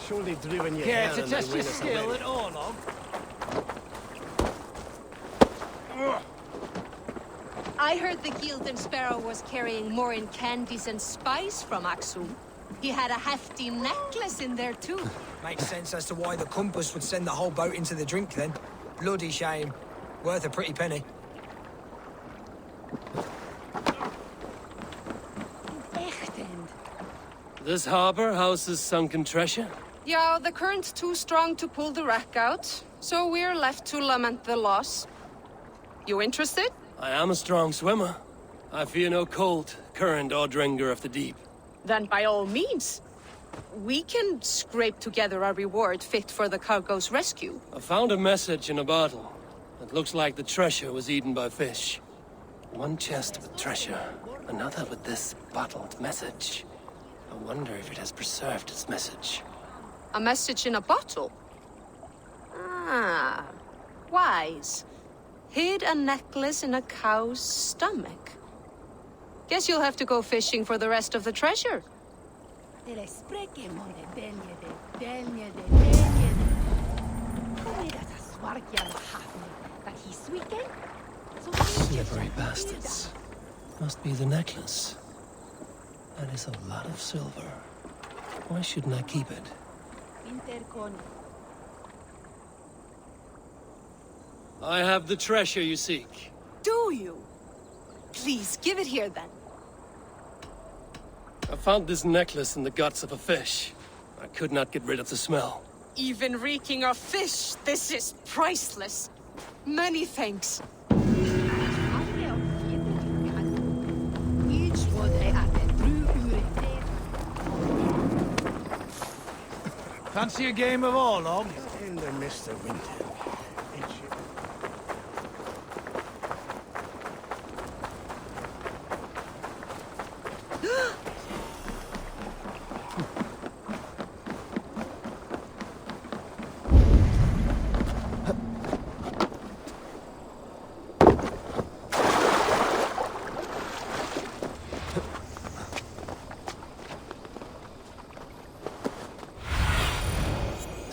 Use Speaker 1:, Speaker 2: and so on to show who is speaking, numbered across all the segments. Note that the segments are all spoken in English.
Speaker 1: Surely driven your
Speaker 2: Care
Speaker 1: hair
Speaker 2: to
Speaker 1: and
Speaker 2: test
Speaker 1: they
Speaker 2: your
Speaker 1: win us
Speaker 2: skill
Speaker 1: already.
Speaker 2: at all, Log?
Speaker 3: I heard the Gilded Sparrow was carrying more in candies and spice from Aksum. He had a hefty necklace in there too.
Speaker 4: Makes sense as to why the compass would send the whole boat into the drink then. Bloody shame. Worth a pretty penny.
Speaker 5: This harbor houses sunken treasure?
Speaker 3: Yeah, the current's too strong to pull the wreck out, so we're left to lament the loss. You interested?
Speaker 5: I am a strong swimmer. I fear no cold, current, or drenger of the deep.
Speaker 3: Then by all means. We can scrape together a reward fit for the cargo's rescue.
Speaker 5: I found a message in a bottle. It looks like the treasure was eaten by fish. One chest with treasure, another with this bottled message. I wonder if it has preserved its message.
Speaker 3: A message in a bottle? Ah, wise. Hid a necklace in a cow's stomach. Guess you'll have to go fishing for the rest of the treasure.
Speaker 5: Slippery bastards. Must be the necklace. That is a lot of silver. Why shouldn't I keep it? I have the treasure you seek.
Speaker 3: Do you? Please, give it here then.
Speaker 5: I found this necklace in the guts of a fish. I could not get rid of the smell.
Speaker 3: Even reeking of fish, this is priceless. Many thanks.
Speaker 2: Fancy a game of all, Log?
Speaker 1: In the mist of winter.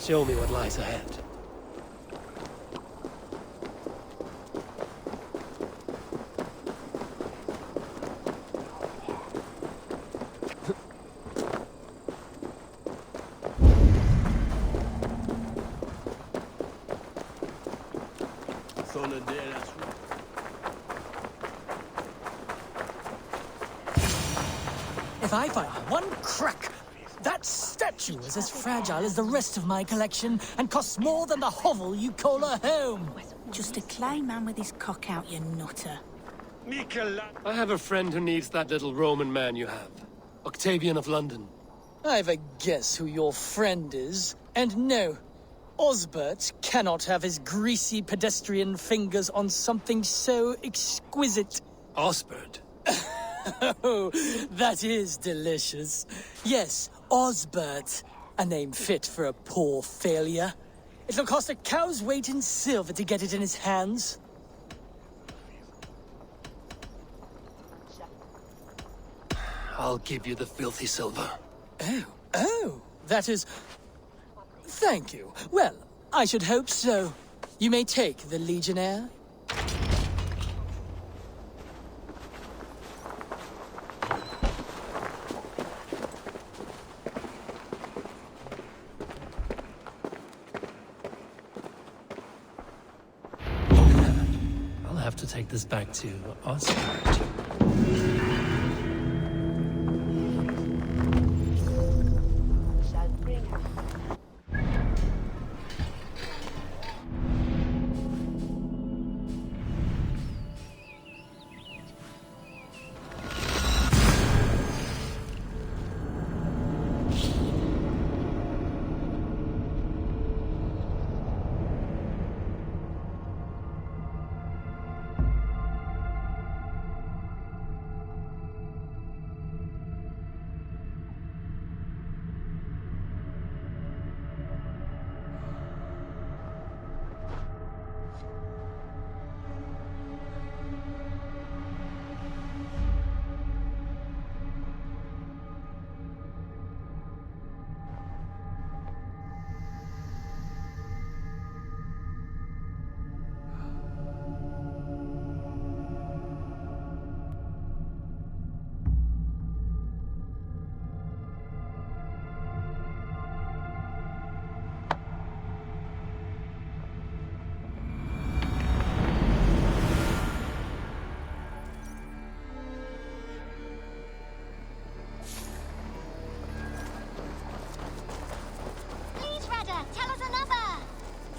Speaker 5: Show me what lies ahead.
Speaker 6: If I find one crack, that statue is as fragile as the rest of my collection and costs more than the hovel you call a home.
Speaker 7: Just a clay man with his cock out, you nutter.
Speaker 5: I have a friend who needs that little Roman man you have. Octavian of London.
Speaker 6: I've a guess who your friend is. And no, Osbert cannot have his greasy pedestrian fingers on something so exquisite.
Speaker 5: Osbert?
Speaker 6: Oh, that is delicious. Yes, Osbert. A name fit for a poor failure. It'll cost a cow's weight in silver to get it in his hands.
Speaker 5: I'll give you the filthy silver.
Speaker 6: Oh, that is... Thank you. Well, I should hope so. You may take the Legionnaire.
Speaker 5: I'll have to take this back to Osbert.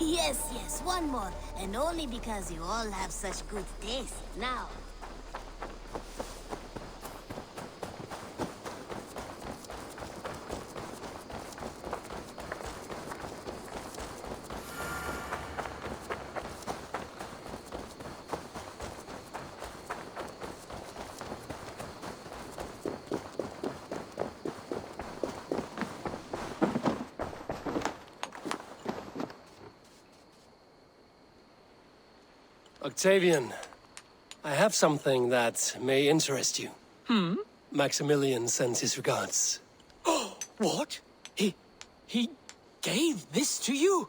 Speaker 8: Yes, one more. And only because you all have such good taste. Now,
Speaker 5: Octavian, I have something that may interest you. Maximilian sends his regards.
Speaker 6: What? He gave this to you?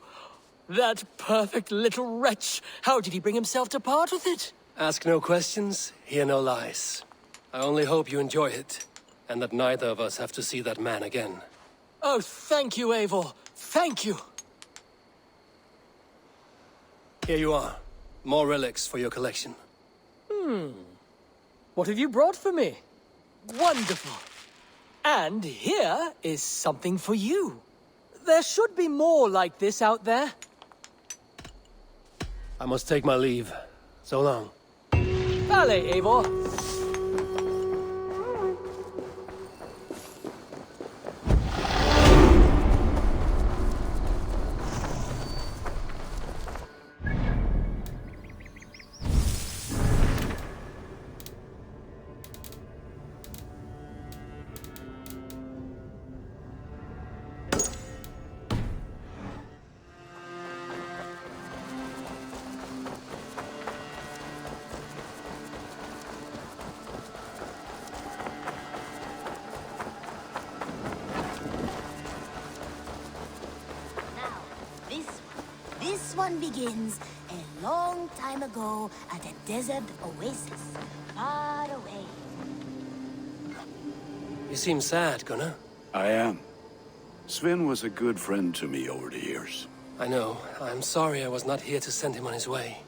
Speaker 6: That perfect little wretch. How did he bring himself to part with it?
Speaker 5: Ask no questions, hear no lies. I only hope you enjoy it, and that neither of us have to see that man again.
Speaker 6: Oh, thank you, Eivor. Thank you.
Speaker 5: Here you are. More relics for your collection.
Speaker 6: What have you brought for me? Wonderful. And here is something for you. There should be more like this out there.
Speaker 5: I must take my leave. So long.
Speaker 6: Vale, Eivor.
Speaker 8: this one begins a long time ago at a desert oasis, far away.
Speaker 5: You seem sad, Gunnar.
Speaker 9: I am. Sven was a good friend to me over the years.
Speaker 5: I know. I'm sorry I was not here to send him on his way.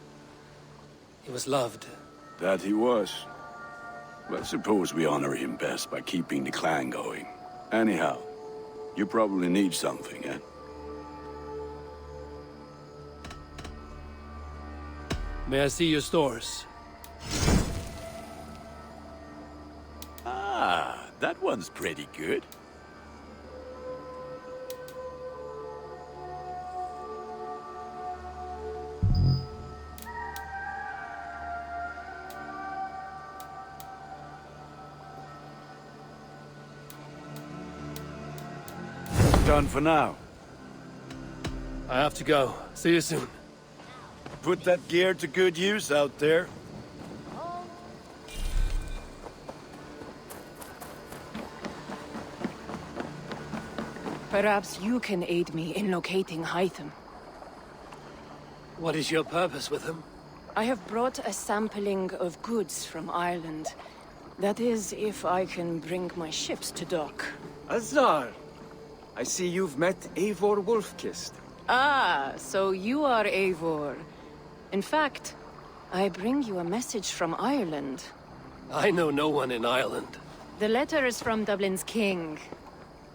Speaker 5: He was loved.
Speaker 9: That he was. But suppose we honor him best by keeping the clan going. Anyhow, you probably need something, eh?
Speaker 5: May I see your stores?
Speaker 9: Ah, that one's pretty good. Done for now.
Speaker 5: I have to go. See you soon.
Speaker 9: Put that gear to good use out there.
Speaker 10: Perhaps you can aid me in locating Hytham.
Speaker 5: What is your purpose with him?
Speaker 10: I have brought a sampling of goods from Ireland. That is, if I can bring my ships to dock.
Speaker 11: Azar! I see you've met Eivor Wolfkist.
Speaker 10: Ah, so you are Eivor. In fact, I bring you a message from Ireland.
Speaker 5: I know no one in Ireland.
Speaker 10: The letter is from Dublin's king.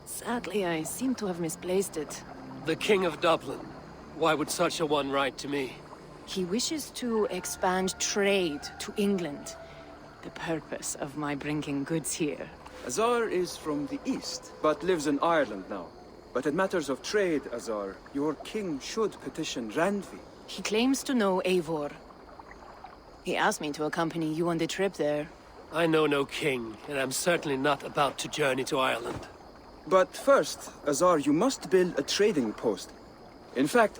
Speaker 10: Sadly, I seem to have misplaced it.
Speaker 5: The King of Dublin. Why would such a one write to me?
Speaker 10: He wishes to expand trade to England. The purpose of my bringing goods here.
Speaker 11: Azar is from the east, but lives in Ireland now. But in matters of trade, Azar, your king should petition Randvi.
Speaker 10: He claims to know Eivor. He asked me to accompany you on the trip there.
Speaker 5: I know no king, and I'm certainly not about to journey to Ireland.
Speaker 11: But first, Azar, you must build a trading post. In fact,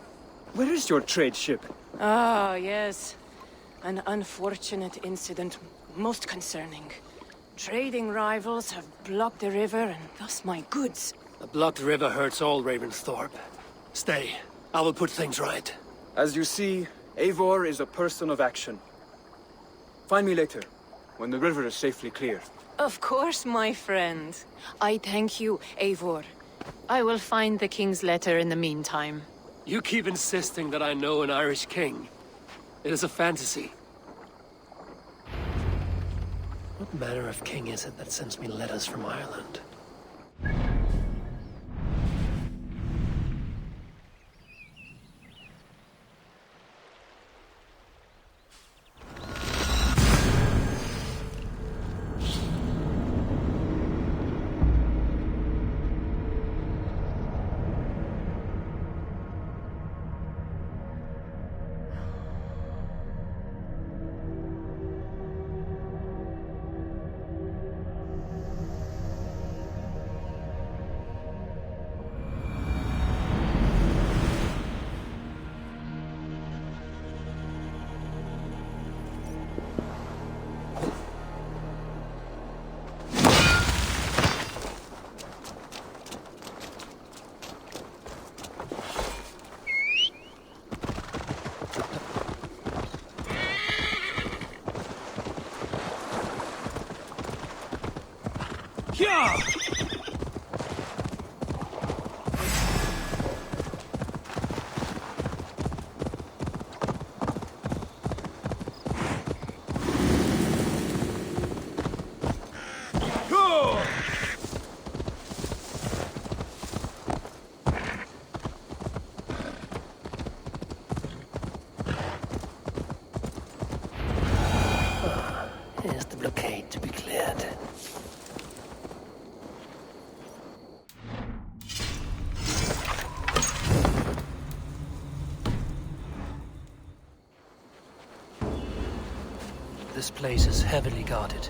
Speaker 11: where is your trade ship?
Speaker 10: Ah, yes. An unfortunate incident, most concerning. Trading rivals have blocked the river, and thus my goods.
Speaker 5: A blocked river hurts all Ravensthorpe. Stay. I will put things right.
Speaker 11: As you see, Eivor is a person of action. Find me later, when the river is safely cleared.
Speaker 10: Of course, my friend. I thank you, Eivor. I will find the king's letter in the meantime.
Speaker 5: You keep insisting that I know an Irish king. It is a fantasy. What manner of king is it that sends me letters from Ireland? Here's the blockade to be cleared. This place is heavily guarded.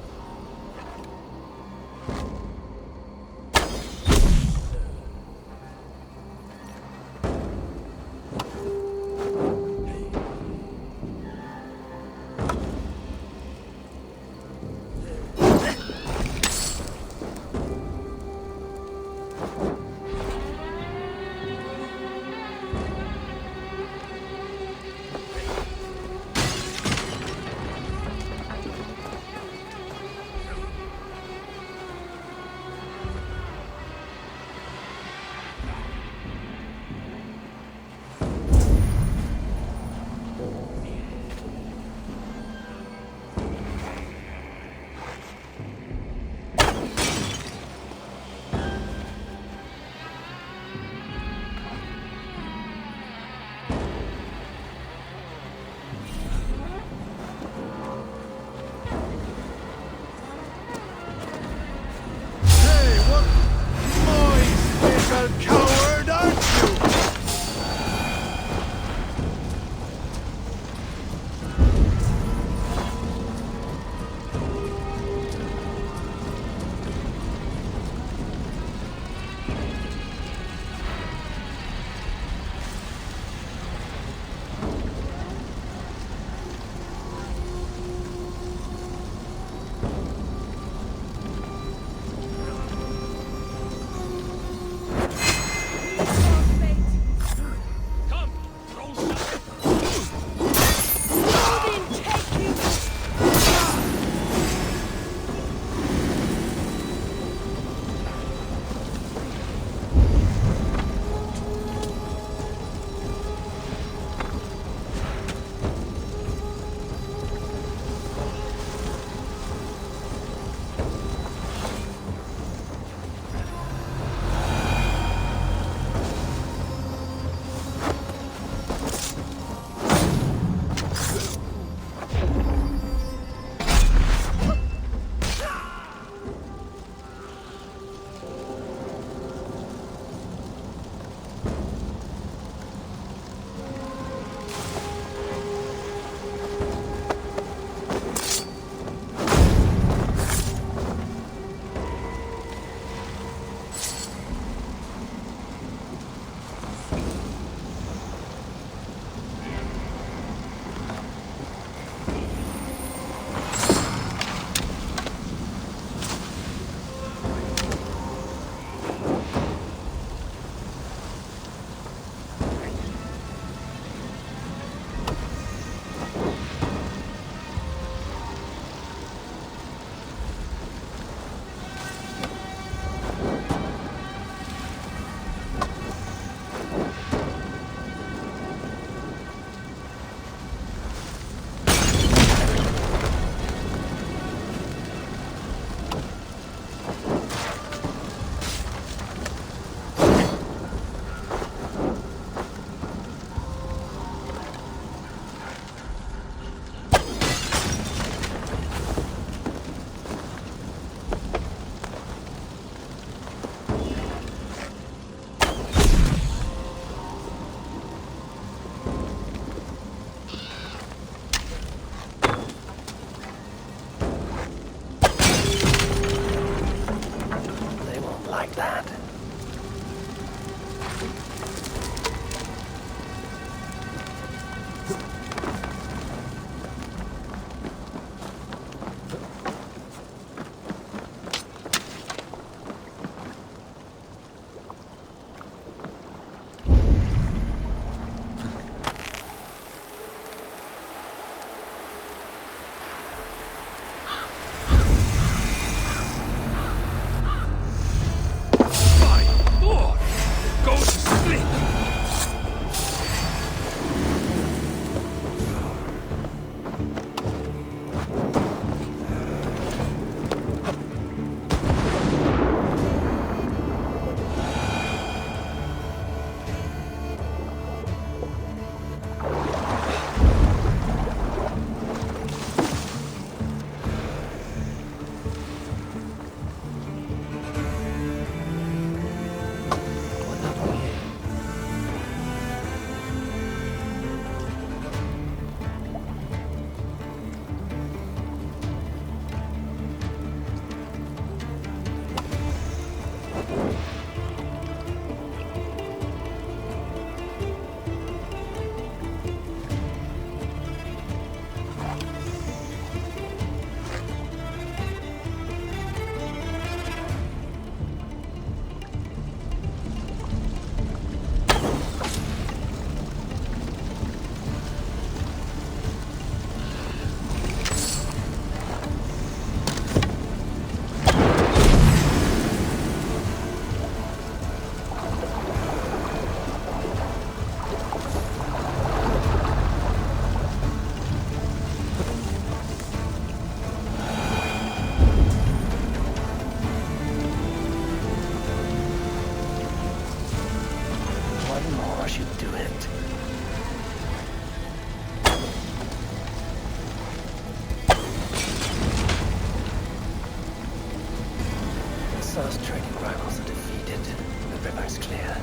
Speaker 5: is clear.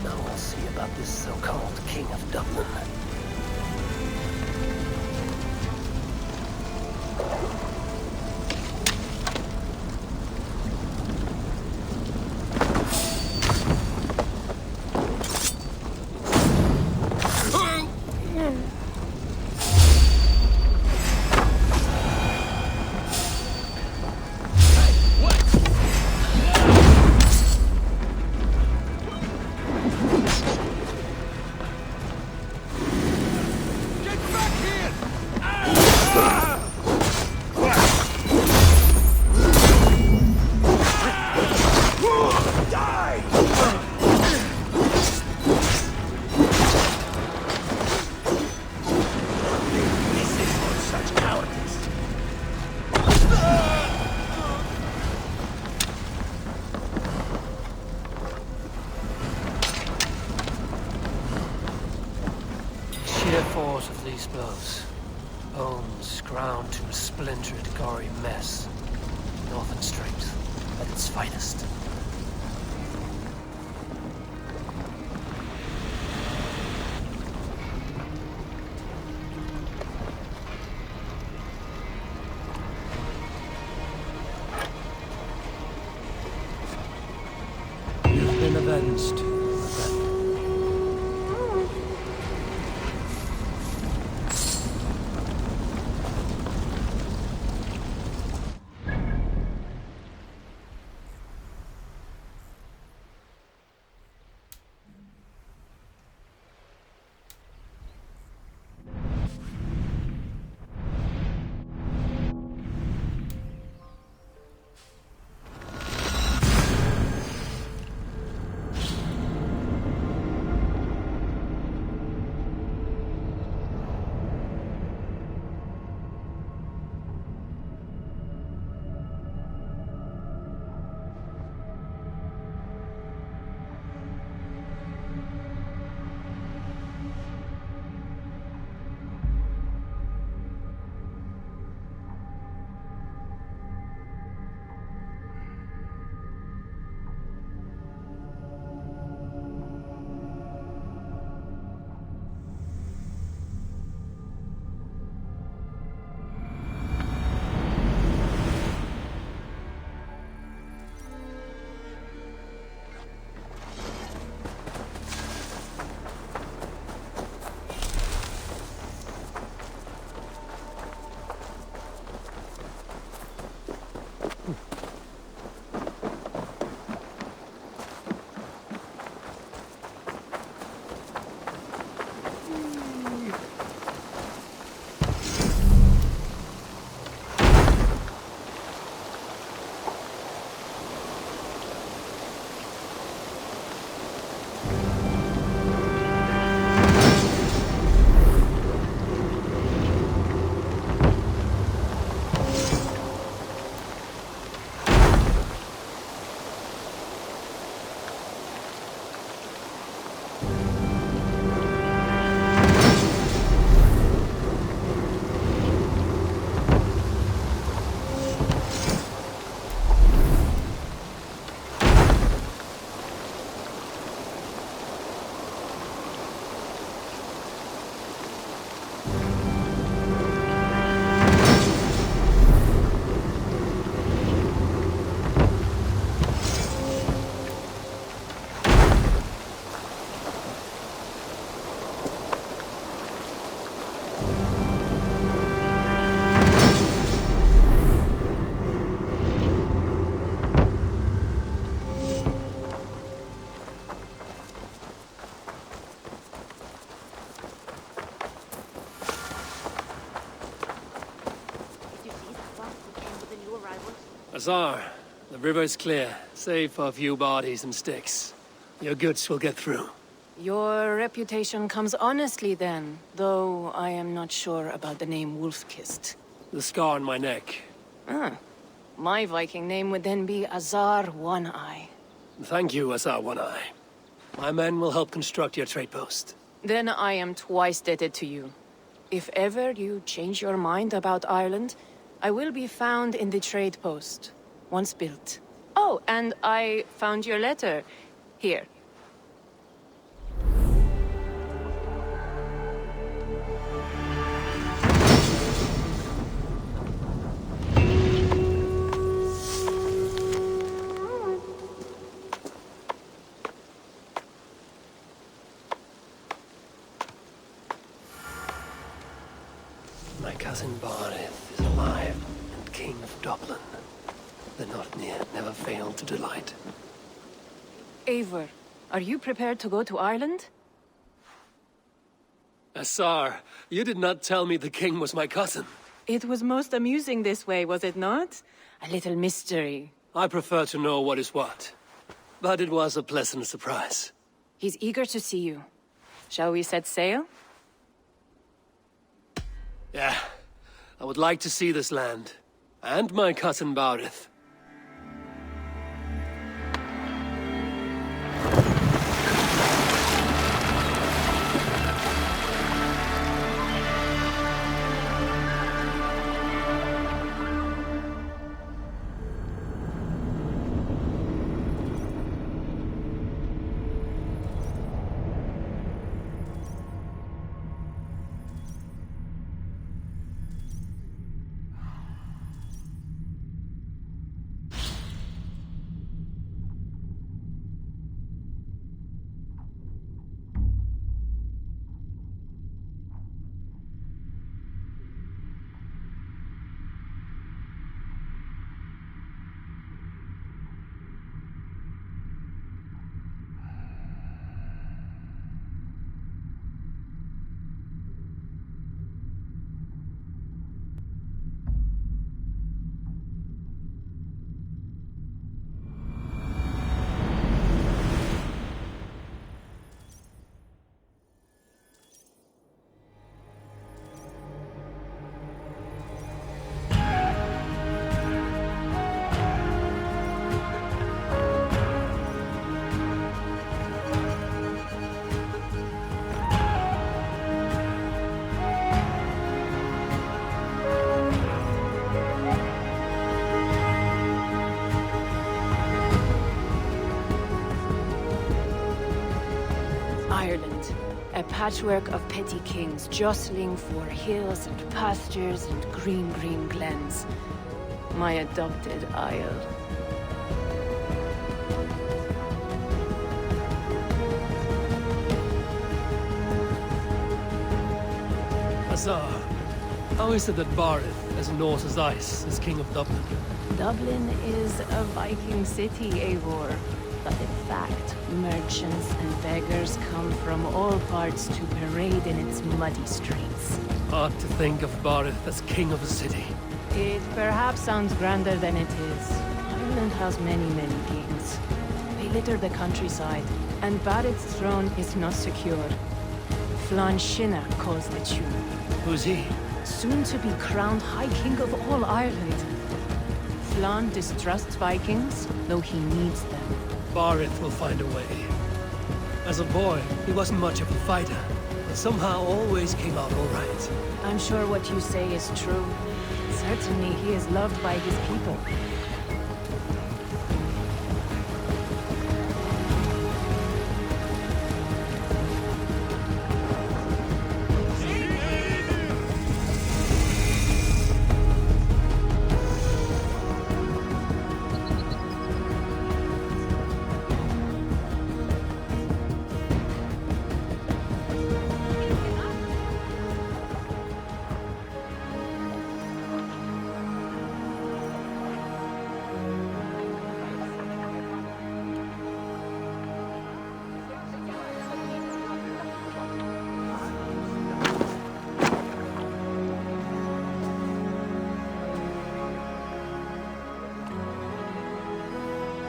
Speaker 5: Now we'll see about this so-called King of Dublin. Force of these blows. Bones ground to a splintered, gory mess. Northern strength at its finest. You've been avenged. Azar, the river's clear, save for a few bodies and sticks. Your goods will get through.
Speaker 10: Your reputation comes honestly then, though I am not sure about the name Wolf-Kissed.
Speaker 5: The scar on my neck.
Speaker 10: Ah. My Viking name would then be Azar One-Eye.
Speaker 5: Thank you, Azar One-Eye. My men will help construct your trade post.
Speaker 10: Then I am twice indebted to you. If ever you change your mind about Ireland, I will be found in the trade post, once built. Oh, and I found your letter. Here.
Speaker 5: My cousin Barith is alive and king of Dublin. The Notnir never failed to delight.
Speaker 10: Eivor, are you prepared to go to Ireland?
Speaker 5: Asar, you did not tell me the king was my cousin.
Speaker 10: It was most amusing this way, was it not? A little mystery.
Speaker 5: I prefer to know what is what. But it was a pleasant surprise.
Speaker 10: He's eager to see you. Shall we set sail?
Speaker 5: Yeah, I would like to see this land. And my cousin Barith.
Speaker 10: Ireland, a patchwork of petty kings jostling for hills and pastures and green glens. My adopted isle.
Speaker 5: Asar, how is it that Barith, as Norse as ice, is king of Dublin?
Speaker 10: Dublin is a Viking city, Eivor. But in fact, merchants and beggars come from all parts to parade in its muddy streets.
Speaker 5: Hard to think of Barith as king of a city.
Speaker 10: It perhaps sounds grander than it is. Ireland has many kings. They litter the countryside, and Barith's throne is not secure. Flann Sinna calls the tune.
Speaker 5: Who's he?
Speaker 10: Soon to be crowned High King of all Ireland. Flann distrusts Vikings, though he needs them.
Speaker 5: Barith will find a way. As a boy, he wasn't much of a fighter, but somehow always came out all right.
Speaker 10: I'm sure what you say is true. Certainly he is loved by his people.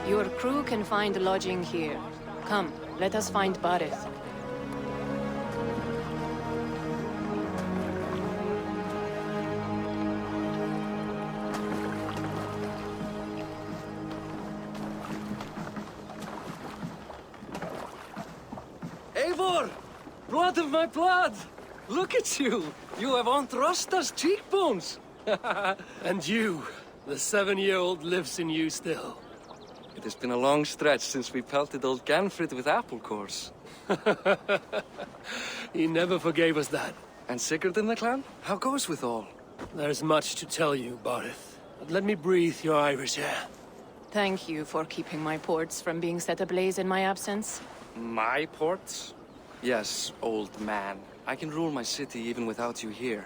Speaker 10: Your crew can find lodging here. Come, let us find Barith.
Speaker 5: Eivor! Blood of my blood! Look at you! You have Aunt Rosta's cheekbones! And you, the 7-year-old lives in you still. It
Speaker 12: it's been a long stretch since we pelted old Ganfrid with apple cores.
Speaker 5: He never forgave us that.
Speaker 12: And Sigurd in the clan? How goes with all?
Speaker 5: There's much to tell you, Barith. But let me breathe your Irish air.
Speaker 10: Thank you for keeping my ports from being set ablaze in my absence.
Speaker 12: My ports? Yes, old man. I can rule my city even without you here.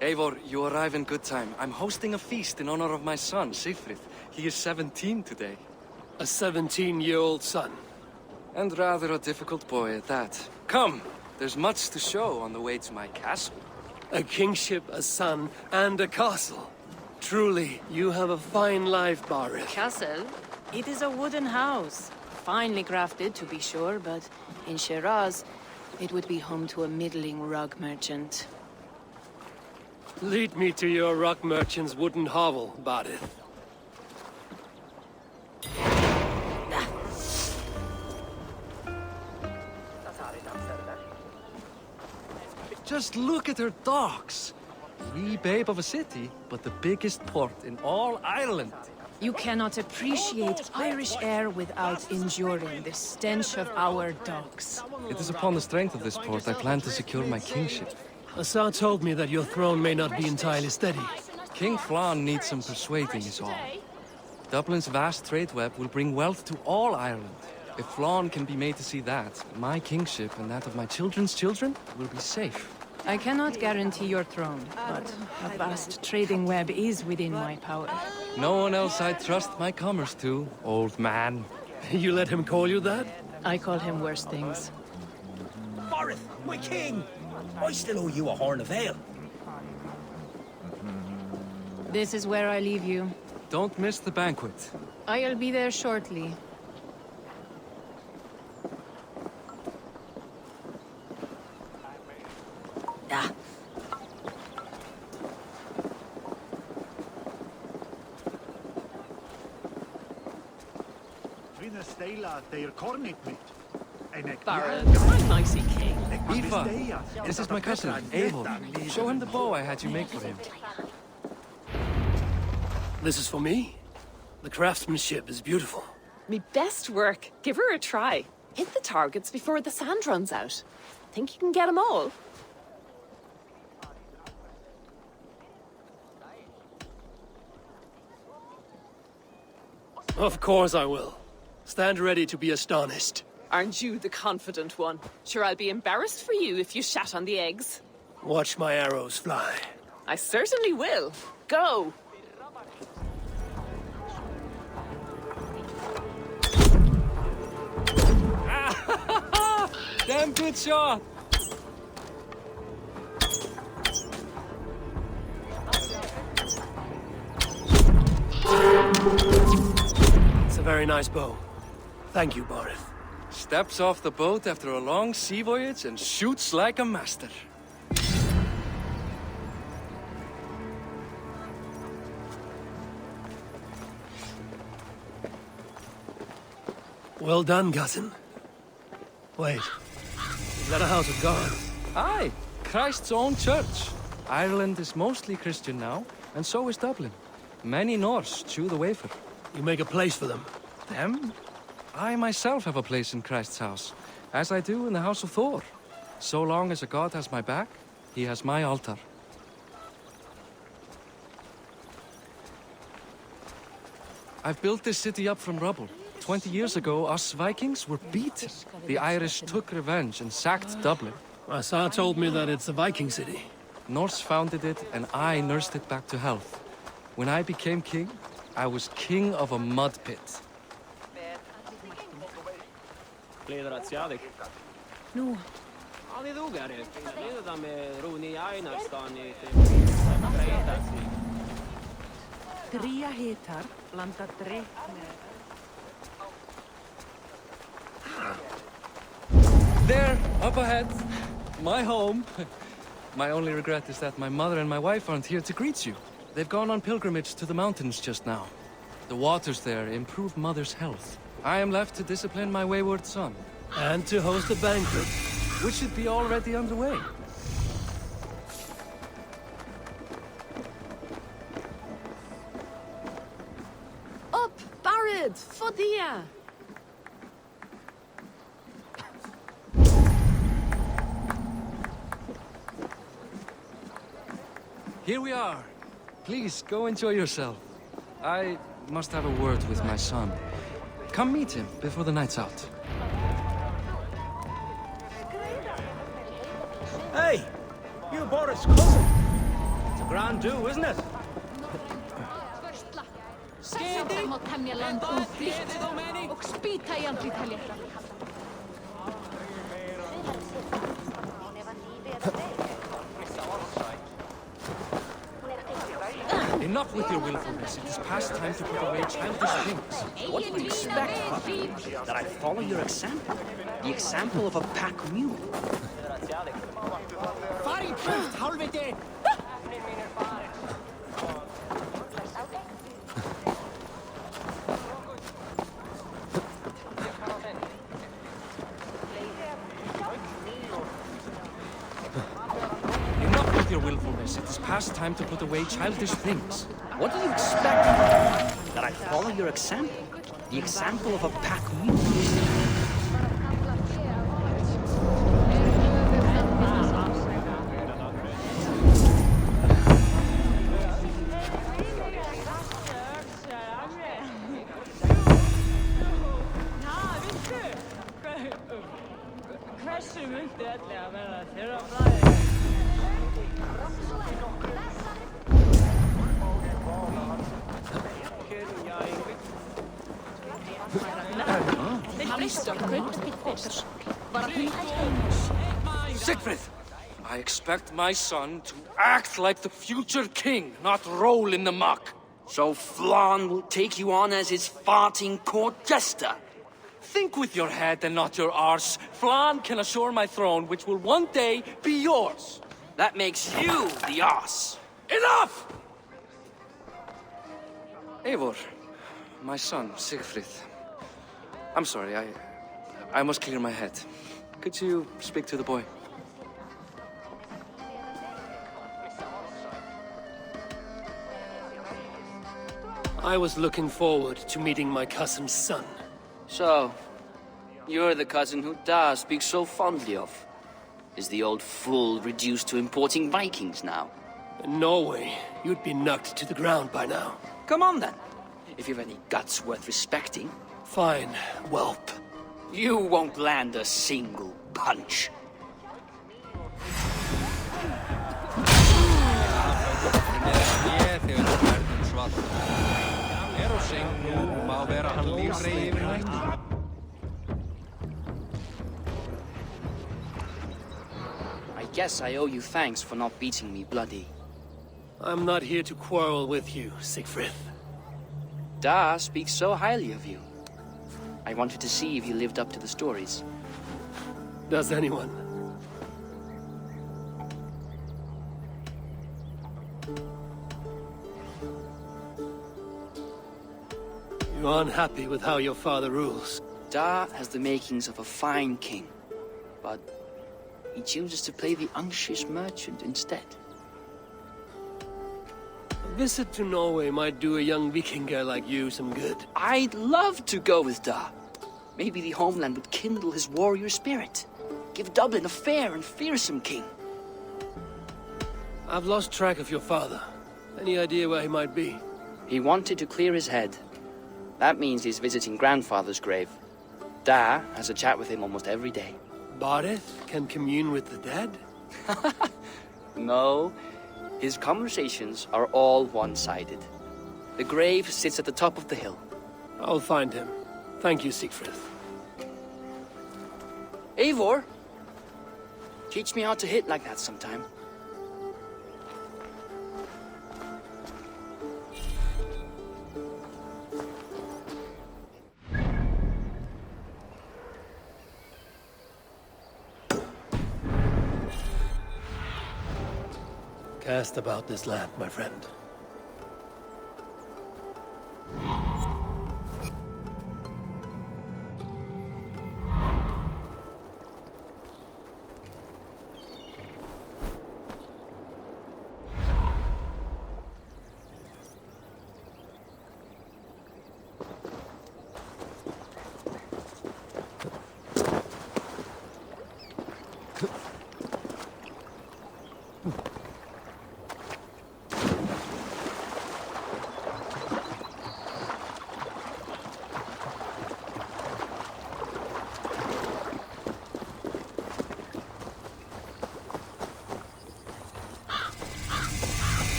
Speaker 12: Eivor, you arrive in good time. I'm hosting a feast in honor of my son, Sigfrid. He is 17 today.
Speaker 5: A 17-year-old son.
Speaker 12: And rather a difficult boy at that. Come, there's much to show on the way to my castle.
Speaker 5: A kingship, a son, and a castle. Truly, you have a fine life, Barith.
Speaker 10: Castle? It is a wooden house. Finely crafted, to be sure, but in Shiraz, it would be home to a middling rug merchant.
Speaker 5: Lead me to your rock merchant's wooden hovel, Barith.
Speaker 12: Just look at her docks. Wee babe of a city, but the biggest port in all Ireland.
Speaker 10: You cannot appreciate Irish air without enduring the stench of our docks.
Speaker 12: It is upon the strength of this port I plan to secure my kingship.
Speaker 5: Assar told me that your throne may not be entirely steady.
Speaker 12: King Flann needs some persuading is all. Dublin's vast trade web will bring wealth to all Ireland. If Flann can be made to see that, my kingship and that of my children's children will be safe.
Speaker 10: I cannot guarantee your throne, but a vast trading web is within my power.
Speaker 12: No one else I'd trust my commerce to, old man.
Speaker 5: You let him call you that?
Speaker 10: I call him worse things.
Speaker 1: Barith, my king! I still owe you a horn of ale.
Speaker 10: This is where I leave you.
Speaker 12: Don't miss the banquet.
Speaker 10: I'll be there shortly.
Speaker 8: Ah.
Speaker 10: Barith, nicey king.
Speaker 12: Aoife, this is my cousin, Eivor. Show him the bow I had you make for him.
Speaker 5: This is for me. The craftsmanship is beautiful.
Speaker 13: Me best work. Give her a try. Hit the targets before the sand runs out. Think you can get them all?
Speaker 5: Of course I will. Stand ready to be astonished.
Speaker 13: Aren't you the confident one? Sure, I'll be embarrassed for you if you shat on the eggs.
Speaker 5: Watch my arrows fly.
Speaker 13: I certainly will. Go!
Speaker 12: Damn good shot!
Speaker 5: It's a very nice bow. Thank you, Barith.
Speaker 12: Steps off the boat after a long sea voyage and shoots like a master.
Speaker 5: Well done, cousin. Wait. Is that a house of God?
Speaker 12: Aye, Christ's own church. Ireland is mostly Christian now, and so is Dublin. Many Norse chew the wafer.
Speaker 5: You make a place for them.
Speaker 12: Them? I myself have a place in Christ's house, as I do in the house of Thor. So long as a god has my back, he has my altar. I've built this city up from rubble. 20 years ago, us Vikings were beaten. The Irish took revenge and sacked Dublin.
Speaker 5: Assar told me that it's a Viking city.
Speaker 12: Norse founded it, and I nursed it back to health. When I became king, I was king of a mud pit.
Speaker 10: No.
Speaker 12: There, up ahead, my home. My only regret is that my mother and my wife aren't here to greet you. They've gone on pilgrimage to the mountains just now. The waters there improve mother's health. I am left to discipline my wayward son.
Speaker 5: And to host a banquet.
Speaker 12: Which should be already underway.
Speaker 13: Up, Barith! dia.
Speaker 12: Here we are. Please, go enjoy yourself. I must have a word with my son. Come meet him before the night's out.
Speaker 1: Hey, you're Boris' cousin. It's a grand do, isn't it?
Speaker 12: Enough with your willfulness. It is past time to put away childish things.
Speaker 14: What do you expect, Father? That I follow your example? The example of a pack mule?
Speaker 12: Enough with your willfulness. It is past time to put away childish things.
Speaker 14: What do you expect, Father? That I follow your example? The example of a pack mule?
Speaker 12: Siegfried! I expect my son to act like the future king, not roll in the muck.
Speaker 14: So Flan will take you on as his farting court jester?
Speaker 12: Think with your head and not your arse. Flan can assure my throne, which will one day be yours.
Speaker 14: That makes you the arse.
Speaker 12: Enough! Eivor, my son, Siegfried. I'm sorry, I must clear my head. Could you speak to the boy?
Speaker 5: I was looking forward to meeting my cousin's son.
Speaker 14: So, you're the cousin who Da speaks so fondly of. Is the old fool reduced to importing Vikings now?
Speaker 5: In Norway, you'd be knocked to the ground by now.
Speaker 14: Come on then, if you've any guts worth respecting.
Speaker 5: Fine, whelp.
Speaker 14: You won't land a single punch. I guess I owe you thanks for not beating me bloody.
Speaker 5: I'm not here to quarrel with you, Siegfried.
Speaker 14: Da speaks so highly of you. I wanted to see if you lived up to the stories.
Speaker 5: Does anyone? You're unhappy with how your father rules?
Speaker 14: Da has the makings of a fine king, but he chooses to play the unctuous merchant instead.
Speaker 5: A visit to Norway might do a young Viking girl like you some good.
Speaker 14: I'd love to go with Da. Maybe the homeland would kindle his warrior spirit. Give Dublin a fair and fearsome king.
Speaker 5: I've lost track of your father. Any idea where he might be?
Speaker 14: He wanted to clear his head. That means he's visiting grandfather's grave. Da has a chat with him almost every day.
Speaker 5: Boris can commune with the dead?
Speaker 14: No. His conversations are all one-sided. The grave sits at the top of the hill.
Speaker 5: I'll find him. Thank you, Siegfried.
Speaker 14: Eivor! Teach me how to hit like that sometime.
Speaker 5: Cast about this land, my friend.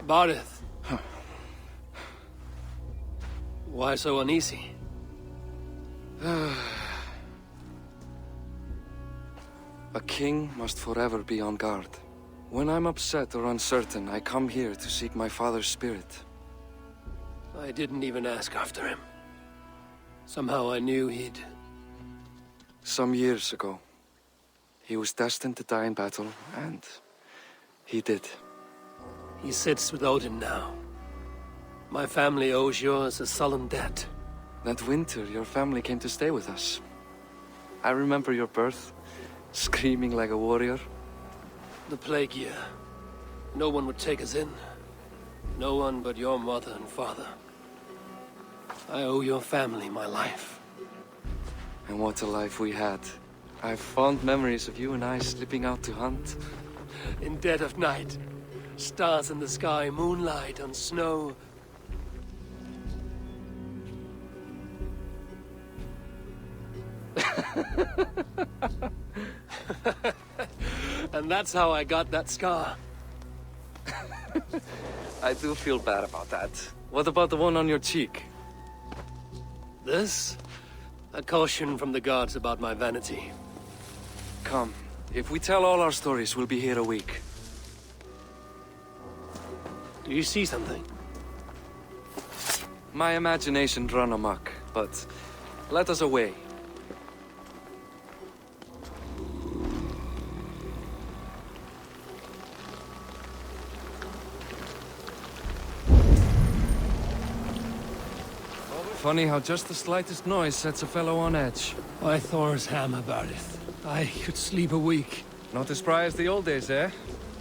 Speaker 5: Barith. Why so uneasy?
Speaker 12: A king must forever be on guard. When I'm upset or uncertain, I come here to seek my father's spirit.
Speaker 5: I didn't even ask after him. Somehow I knew he'd...
Speaker 12: Some years ago, he was destined to die in battle, and he did.
Speaker 5: He sits with Odin now. My family owes yours a sullen debt.
Speaker 12: That winter, your family came to stay with us. I remember your birth, screaming like a warrior.
Speaker 5: The plague year. No one would take us in. No one but your mother and father. I owe your family my life.
Speaker 12: And what a life we had. I have fond memories of you and I slipping out to hunt.
Speaker 5: In dead of night. Stars in the sky, moonlight on snow. And that's how I got that scar.
Speaker 12: I do feel bad about that. What about the one on your cheek?
Speaker 5: This? A caution from the gods about my vanity.
Speaker 12: Come, if we tell all our stories, we'll be here a week.
Speaker 5: Do you see something?
Speaker 12: My imagination run amok, but let us away. Funny how just the slightest noise sets a fellow on edge.
Speaker 5: Why Thor's hammer, Barith? I could sleep a week.
Speaker 12: Not as spry as the old days, eh?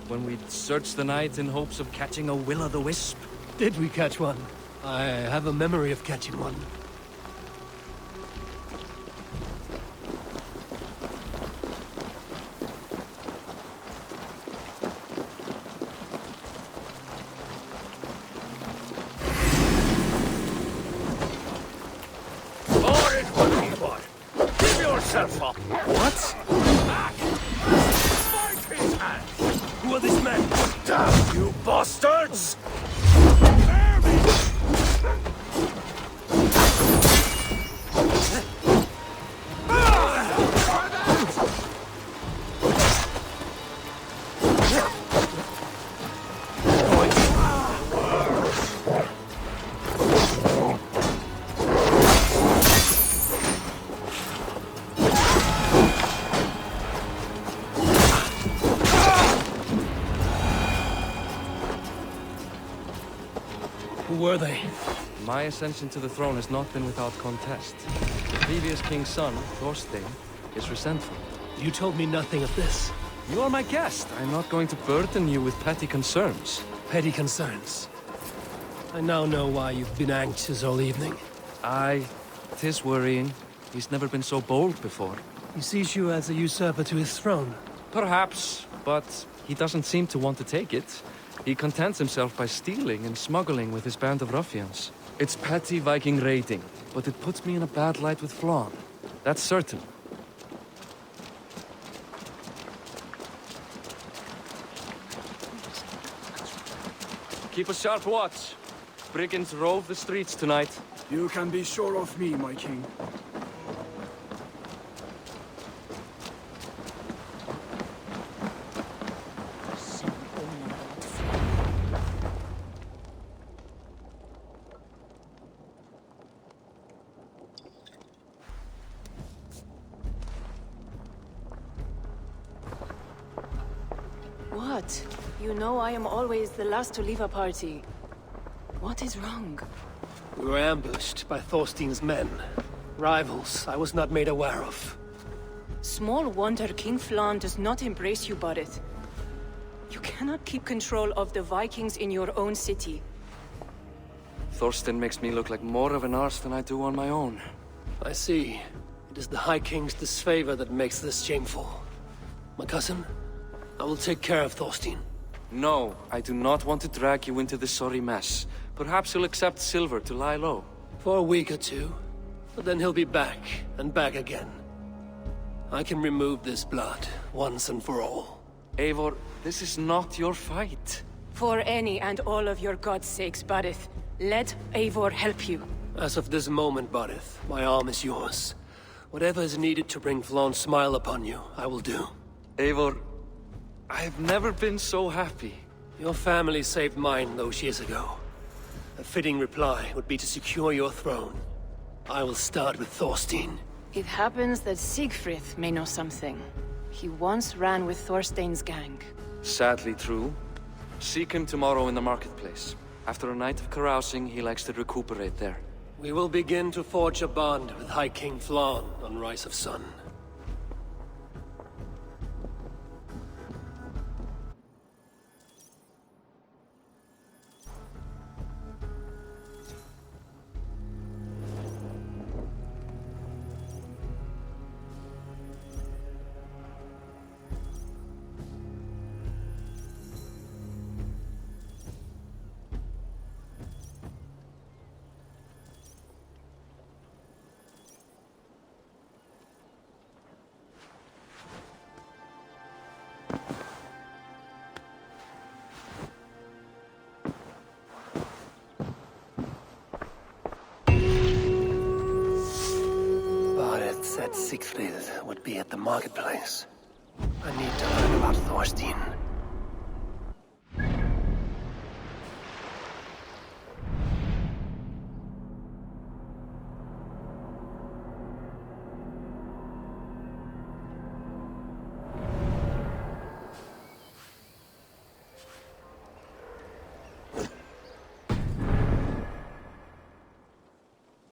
Speaker 12: When we'd search the night in hopes of catching a will-o'-the-wisp.
Speaker 5: Did we catch one? I have a memory of catching one.
Speaker 1: Give yourself up!
Speaker 5: What? Who are these men?
Speaker 1: Damn you bastards!
Speaker 5: Who were they?
Speaker 12: My ascension to the throne has not been without contest. The previous king's son, Thorstein, is resentful.
Speaker 5: You told me nothing of this.
Speaker 12: You are my guest. I'm not going to burden you with petty concerns.
Speaker 5: Petty concerns. I now know why you've been anxious all evening.
Speaker 12: Aye, 'tis worrying. He's never been so bold before.
Speaker 5: He sees you as a usurper to his throne.
Speaker 12: Perhaps, but he doesn't seem to want to take it. He contents himself by stealing and smuggling with his band of ruffians. It's petty Viking raiding, but it puts me in a bad light with Flann. That's certain. Keep a sharp watch. Brigands rove the streets tonight.
Speaker 11: You can be sure of me, my king.
Speaker 10: What? You know I am always the last to leave a party. What is wrong?
Speaker 5: We were ambushed by Thorstein's men. Rivals I was not made aware of.
Speaker 10: Small wonder King Flann does not embrace you, Barrett. You cannot keep control of the Vikings in your own city.
Speaker 12: Thorstein makes me look like more of an arse than I do on my own.
Speaker 5: I see. It is the High King's disfavor that makes this shameful. My cousin, I will take care of Thorstein.
Speaker 12: No, I do not want to drag you into this sorry mess. Perhaps you'll accept silver to lie low.
Speaker 5: For a week or two. But then he'll be back, and back again. I can remove this blood, once and for all.
Speaker 12: Eivor, this is not your fight.
Speaker 10: For any and all of your god's sakes, Barrett, let Eivor help you.
Speaker 5: As of this moment, Barith, my arm is yours. Whatever is needed to bring Flann's smile upon you, I will do.
Speaker 12: Eivor, I've never been so happy.
Speaker 5: Your family saved mine those years ago. A fitting reply would be to secure your throne. I will start with Thorstein.
Speaker 10: It happens that Siegfried may know something. He once ran with Thorstein's gang.
Speaker 12: Sadly true. Seek him tomorrow in the marketplace. After a night of carousing, he likes to recuperate there.
Speaker 5: We will begin to forge a bond with High King Flann on Rise of Sun. Said Siegfried would be at the marketplace. I need to learn about Thorstein.